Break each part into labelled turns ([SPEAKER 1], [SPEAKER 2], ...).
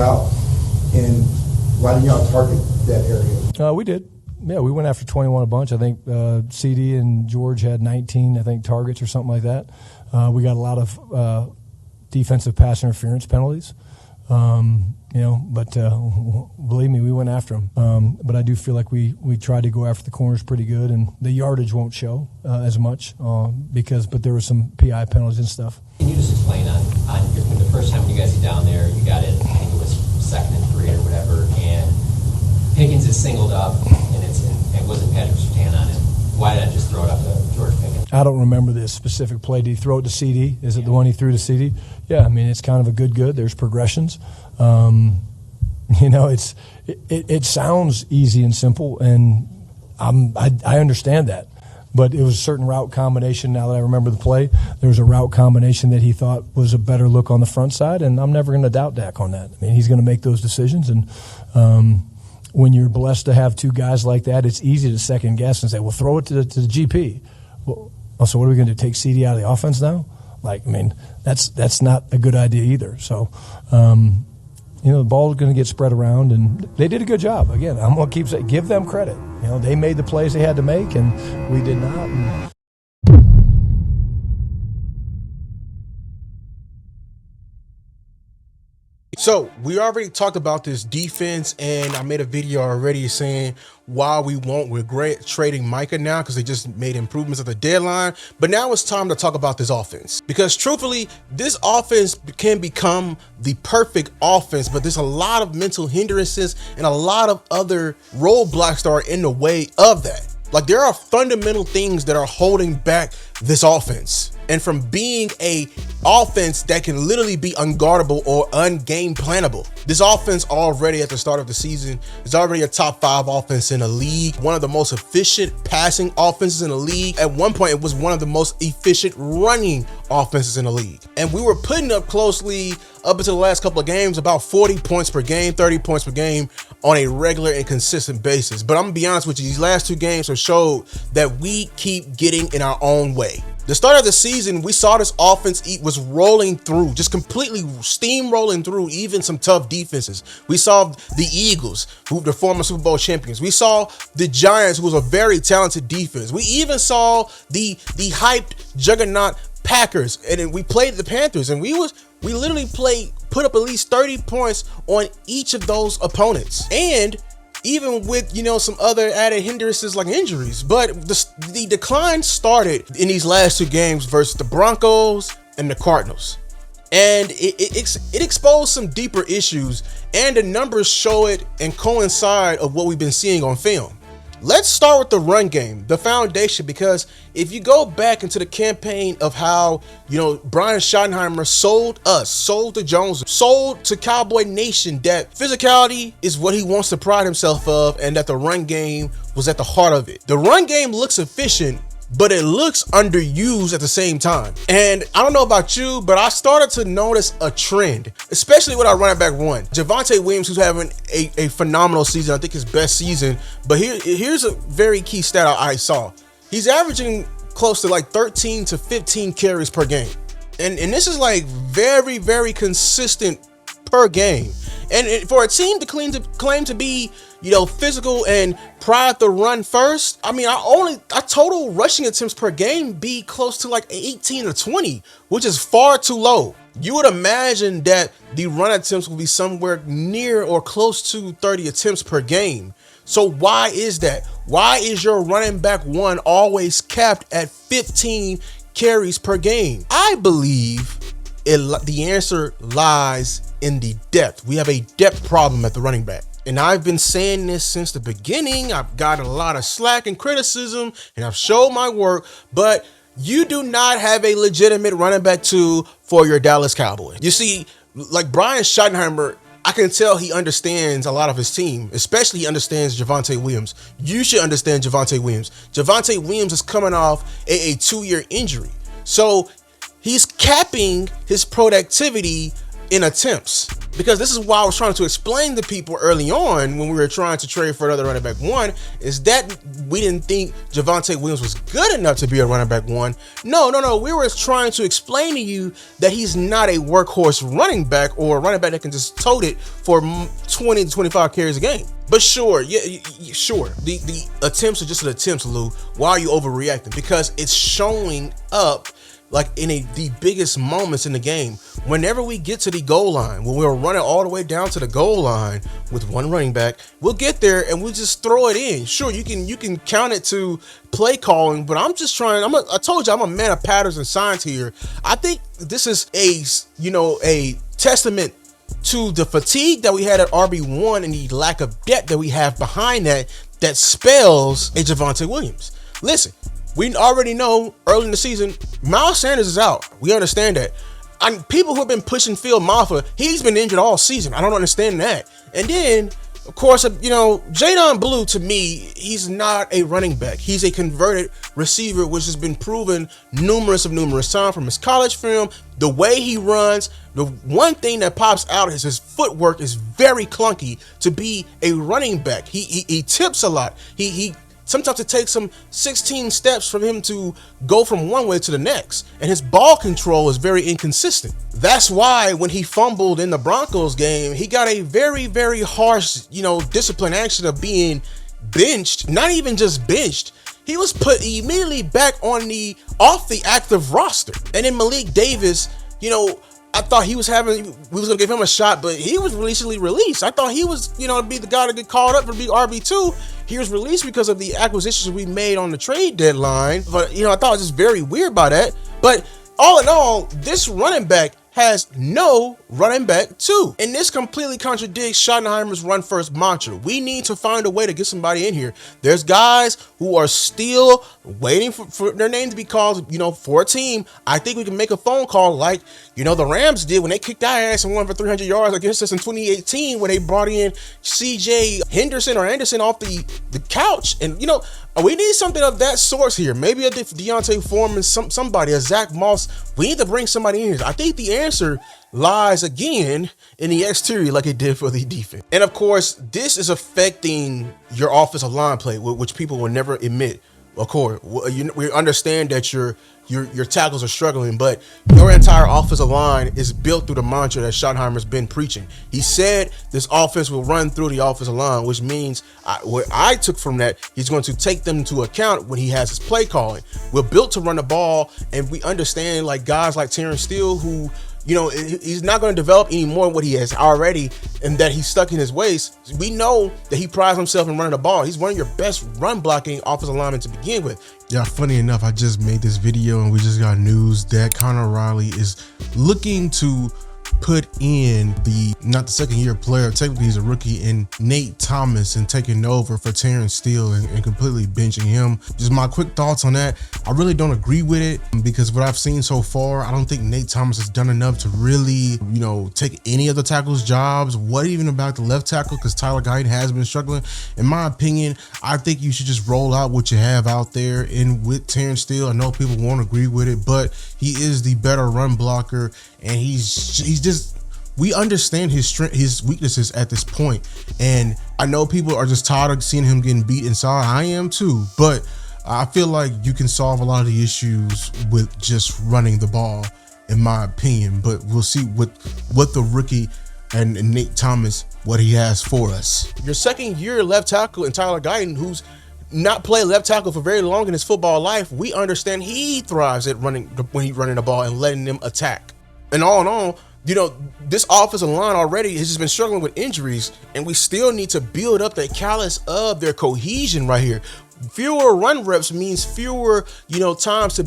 [SPEAKER 1] out, and why didn't y'all target that area?
[SPEAKER 2] We did. Yeah, we went after 21 a bunch. I think CeeDee and George had 19, I think, targets or something like that. We got a lot of defensive pass interference penalties. But believe me, we went after them. But I do feel like we tried to go after the corners pretty good, and the yardage won't show as much but there were some PI penalties and stuff.
[SPEAKER 3] Can you just explain on the first time when you guys get down there, you got it, I think it was 2nd and 3 or whatever, and Pickens is singled up, and it wasn't Patrick Surtain on him. Why did I just throw it up to George Pickens?
[SPEAKER 2] I don't remember this specific play. Did he throw it to CeeDee? Is it the one he threw to CeeDee? Yeah, I mean, it's kind of a good. There's progressions. It sounds easy and simple, and I understand that. But it was a certain route combination. Now that I remember the play, there was a route combination that he thought was a better look on the front side, and I'm never going to doubt Dak on that. I mean, he's going to make those decisions, and when you're blessed to have two guys like that, it's easy to second guess and say, well, throw it to the GP. Well, so what are we going to do, take CeeDee out of the offense now? That's not a good idea either. So, the ball is going to get spread around, and they did a good job. Again, I'm going to keep saying, give them credit. They made the plays they had to make, and we did not.
[SPEAKER 4] So we already talked about this defense, and I made a video already saying why we won't regret trading Micah now, because they just made improvements at the deadline. But now it's time to talk about this offense, because truthfully, this offense can become the perfect offense, but there's a lot of mental hindrances and a lot of other roadblocks that are in the way of that. Like, there are fundamental things that are holding back this offense. And from being a offense that can literally be unguardable or ungame plannable. This offense already at the start of the season is already a top 5 offense in the league. One of the most efficient passing offenses in the league. At one point, it was one of the most efficient running offenses in the league. And we were putting up closely up until the last couple of games, about 40 points per game, 30 points per game on a regular and consistent basis. But I'm gonna be honest with you, these last 2 games have showed that we keep getting in our own way. The start of the season, we saw this offense was rolling through, just completely steamrolling through even some tough defenses. We saw the Eagles, who the former Super Bowl champions. We saw the Giants, who was a very talented defense. We even saw the hyped juggernaut Packers, and then we played the Panthers, and we literally put up at least 30 points on each of those opponents. And even with, some other added hindrances like injuries. But the decline started in these last 2 games versus the Broncos and the Cardinals. And it exposed some deeper issues, and the numbers show it and coincide of what we've been seeing on film. Let's start with the run game, the foundation, because if you go back into the campaign of how, Brian Schottenheimer sold to Jones, sold to Cowboy Nation that physicality is what he wants to pride himself of, and that the run game was at the heart of it. The run game looks efficient, but it looks underused at the same time. And I don't know about you, but I started to notice a trend, especially with our running back one, Javonte Williams, who's having a phenomenal season. I think his best season. But here's a very key stat I saw. He's averaging close to like 13 to 15 carries per game. And this is like very, very consistent per game. And for a team to claim to be, physical and pride the run first, I mean, our total rushing attempts per game be close to like 18 or 20, which is far too low. You would imagine that the run attempts will be somewhere near or close to 30 attempts per game. So why is that? Why is your running back one always capped at 15 carries per game? I believe the answer lies in the depth. We have a depth problem at the running back. And I've been saying this since the beginning. I've gotten a lot of slack and criticism, and I've showed my work, but you do not have a legitimate running back 2 for your Dallas Cowboys. You see, like Brian Schottenheimer, I can tell he understands a lot of his team, especially he understands Javonte Williams. You should understand Javonte Williams. Javonte Williams is coming off a 2-year injury. So he's capping his productivity in attempts. Because this is why I was trying to explain to people early on when we were trying to trade for another running back one, is that we didn't think Javonte Williams was good enough to be a running back one. No. We were trying to explain to you that he's not a workhorse running back or a running back that can just tote it for 20 to 25 carries a game. But sure, sure. The attempts are just an attempt, Lou. Why are you overreacting? Because it's showing up like in the biggest moments in the game. Whenever we get to the goal line, when we're running all the way down to the goal line with one running back, we'll get there and we'll just throw it in. Sure, you can count it to play calling, but I'm just trying. I told you I'm a man of patterns and signs here. I think this is a testament to the fatigue that we had at RB1 and the lack of depth that we have behind that spells a Javonte Williams. Listen, we already know early in the season, Miles Sanders is out. We understand that. And people who have been pushing Phil Maffa, he's been injured all season. I don't understand that. And then, of course, Jaydon Blue, to me, he's not a running back. He's a converted receiver, which has been proven numerous times from his college film. The way he runs, the one thing that pops out is his footwork is very clunky to be a running back. He tips a lot. Sometimes it takes him 16 steps for him to go from one way to the next. And his ball control is very inconsistent. That's why when he fumbled in the Broncos game, he got a very, very harsh, discipline action of being benched. Not even just benched. He was put immediately back off the active roster. And then Malik Davis, I thought we was gonna give him a shot, but he was recently released. I thought he was, to be the guy to get called up for be RB2. He was released because of the acquisitions we made on the trade deadline. But I thought it was just very weird by that. But all in all, this running back has no running back two. And this completely contradicts Schottenheimer's run first mantra. We need to find a way to get somebody in here. There's guys who are still waiting for their name to be called, for a team. I think we can make a phone call like, the Rams did when they kicked our ass and won for 300 yards against us in 2018 when they brought in CJ Henderson or Anderson off the couch. And, we need something of that source here. Maybe a Deontay Foreman, somebody, a Zach Moss. We need to bring somebody in here. I think the answer lies again in the exterior like it did for the defense. And of course, this is affecting your offensive line play, which people will never admit. Of course, we understand that your tackles are struggling, but your entire offensive line is built through the mantra that Schottenheimer's been preaching. He said this offense will run through the offensive line, which means what I took from that, he's going to take them into account when he has his play calling. We're built to run the ball, and we understand like guys like Terrence Steele who he's not going to develop any more what he has already and that he's stuck in his ways. We know that he prides himself in running the ball. He's one of your best run blocking offensive linemen to begin with.
[SPEAKER 5] Yeah, funny enough, I just made this video and we just got news that Connor Riley is looking to put in not the second year player, technically he's a rookie, in Nate Thomas and taking over for Terrence Steele and completely benching him. Just my quick thoughts on that. I really don't agree with it because what I've seen so far, I don't think Nate Thomas has done enough to really, take any of the tackles' jobs. What even about the left tackle? Because Tyler Guyton has been struggling. In my opinion, I think you should just roll out what you have out there and with Terrence Steele. I know people won't agree with it, but he is the better run blocker, and he's just, we understand his weaknesses at this point. And I know people are just tired of seeing him getting beat inside. I am too, but I feel like you can solve a lot of the issues with just running the ball, in my opinion. But we'll see what the rookie and Nate Thomas, what he has for us.
[SPEAKER 4] Your second year left tackle and Tyler Guyton, who's not played left tackle for very long in his football life, we understand he thrives at when he's running the ball and letting them attack. And all in all, this offensive line already has just been struggling with injuries, and we still need to build up the callus of their cohesion right here. Fewer run reps means fewer, times to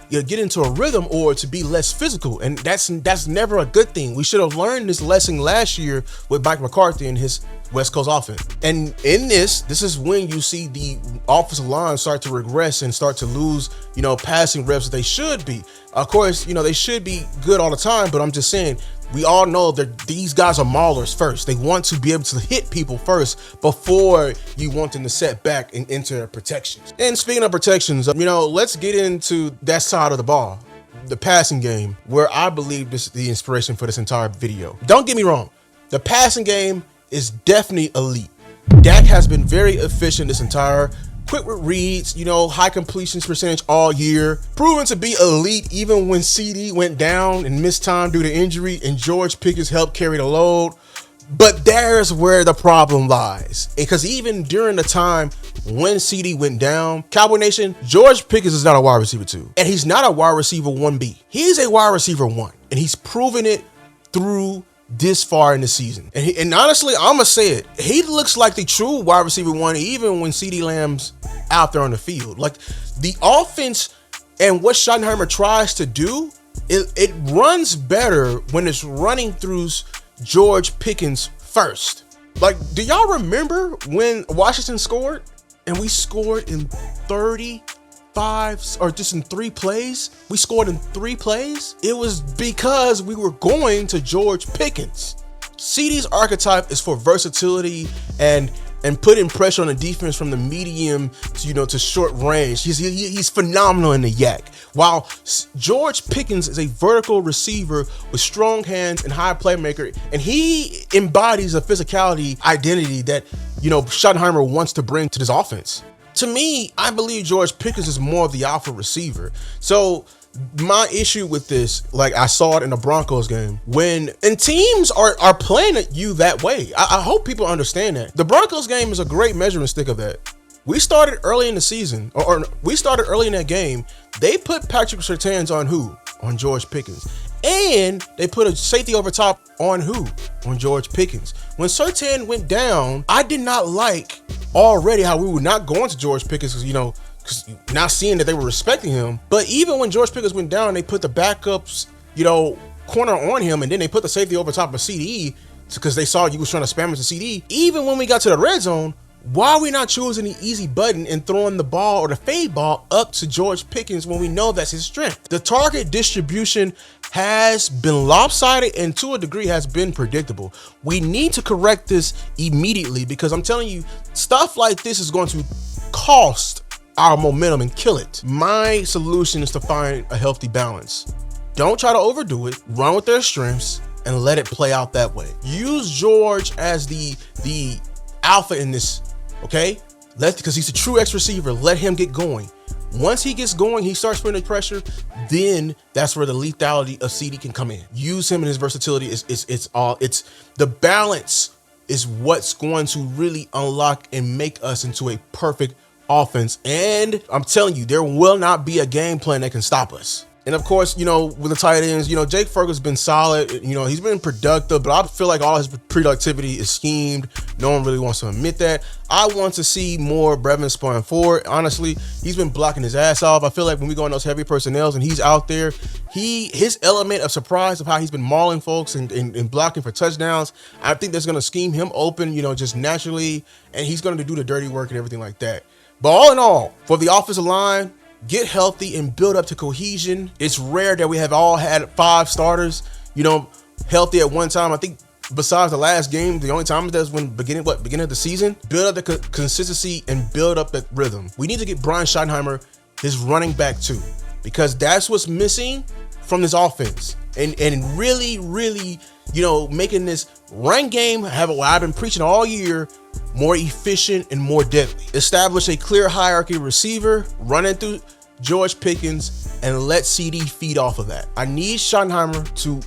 [SPEAKER 4] get into a rhythm or to be less physical, and that's never a good thing. We should have learned this lesson last year with Mike McCarthy and his West Coast offense. And in this is when you see the offensive line start to regress and start to lose, passing reps that they should be. Of course, they should be good all the time, but I'm just saying, we all know that these guys are maulers first. They want to be able to hit people first before you want them to set back and enter protections. And speaking of protections, let's get into that side of the ball, the passing game, where I believe this is the inspiration for this entire video. Don't get me wrong. The passing game is definitely elite. Dak has been very efficient this entire, quick with reads, high completions percentage all year, proven to be elite even when CeeDee went down and missed time due to injury and George Pickens helped carry the load. But there's where the problem lies, because even during the time when CeeDee went down, Cowboy Nation, George Pickens is not a wide receiver 2, and he's not a wide receiver 1B. He's a wide receiver 1, and he's proven it through this far in the season. And honestly, I'm gonna say it, he looks like the true wide receiver 1 even when CeeDee Lamb's out there on the field. Like, the offense and what Schottenheimer tries to do, it runs better when it's running through George Pickens first. Like, do y'all remember when Washington scored and we scored in 35 or just in 3 plays? We scored in 3 plays. It was because we were going to George Pickens. CeeDee's archetype is for versatility and putting pressure on the defense from the medium to short range. He's phenomenal in the yak. While George Pickens is a vertical receiver with strong hands and high playmaker, and he embodies a physicality identity that Schottenheimer wants to bring to this offense. To me, I believe George Pickens is more of the alpha receiver. So my issue with this, like I saw it in the Broncos game, and teams are playing at you that way. I hope people understand that. The Broncos game is a great measuring stick of that. We started early in the season, or we started early in that game. They put Patrick Surtain's on who? On George Pickens. And they put a safety over top on who? On George Pickens. When Surtain went down, I did not like already how we were not going to George Pickens because not seeing that they were respecting him. But even when George Pickens went down, they put the backups, corner on him, and then they put the safety over top of CeeDee because they saw you was trying to spam it to CeeDee. Even when we got to the red zone, why are we not choosing the easy button and throwing the ball or the fade ball up to George Pickens when we know that's his strength? The target distribution has been lopsided and to a degree has been predictable. We need to correct this immediately, because I'm telling you, stuff like this is going to cost our momentum and kill it. My solution is to find a healthy balance. Don't try to overdo it. Run with their strengths and let it play out that way. Use George as the alpha in this, okay? Because he's a true X receiver. Let him get going. Once he gets going, he starts putting the pressure, then that's where the lethality of CeeDee can come in. Use him and his versatility. It's the balance is what's going to really unlock and make us into a perfect offense. And I'm telling you, there will not be a game plan that can stop us. And of course, with the tight ends, Jake Ferguson's been solid. He's been productive, but I feel like all his productivity is schemed. No one really wants to admit that. I want to see more Brevin Spine forward. Honestly, he's been blocking his ass off. I feel like when we go in those heavy personnels and he's out there, his element of surprise of how he's been mauling folks and blocking for touchdowns, I think that's going to scheme him open, just naturally, and he's going to do the dirty work and everything like that. But all in all, for the offensive line, get healthy and build up to cohesion. It's rare that we have all had 5 starters, healthy at one time. I think besides the last game, the only time that's when beginning of the season. Build up the consistency and build up that rhythm. We need to get Brian Schottenheimer his running back too, because that's what's missing from this offense. And really, making this run game, what I've been preaching all year, more efficient and more deadly. Establish a clear hierarchy receiver, running through George Pickens, and let CeeDee feed off of that. I need Schottenheimer to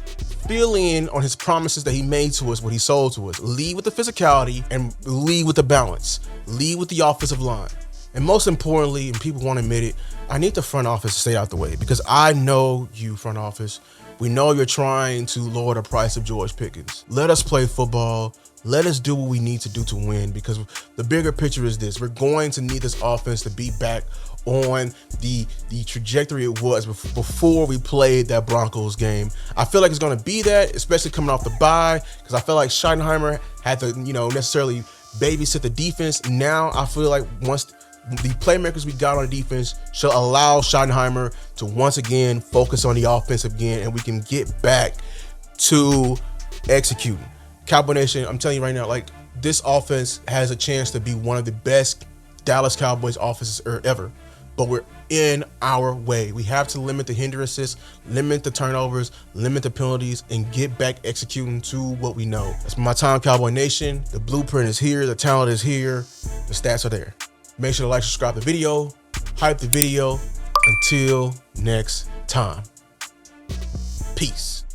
[SPEAKER 4] fill in on his promises that he made to us, what he sold to us. Lead with the physicality and lead with the balance. Lead with the offensive line. And most importantly, and people won't admit it, I need the front office to stay out the way, because I know you, front office. We know you're trying to lower the price of George Pickens. Let us play football. Let us do what we need to do to win, because the bigger picture is this. We're going to need this offense to be back on the trajectory it was before we played that Broncos game. I feel like it's going to be that, especially coming off the bye, because I feel like Schottenheimer had to, necessarily babysit the defense. Now I feel like once the playmakers we got on defense shall allow Schottenheimer to once again focus on the offense again, and we can get back to executing. Cowboy Nation, I'm telling you right now, this offense has a chance to be one of the best Dallas Cowboys offenses ever. but we're in our way. We have to limit the hindrances, limit the turnovers, limit the penalties, and get back executing to what we know. That's my time, Cowboy Nation. The blueprint is here. The talent is here. The stats are there. Make sure to like, subscribe the video, hype the video. Until next time. Peace.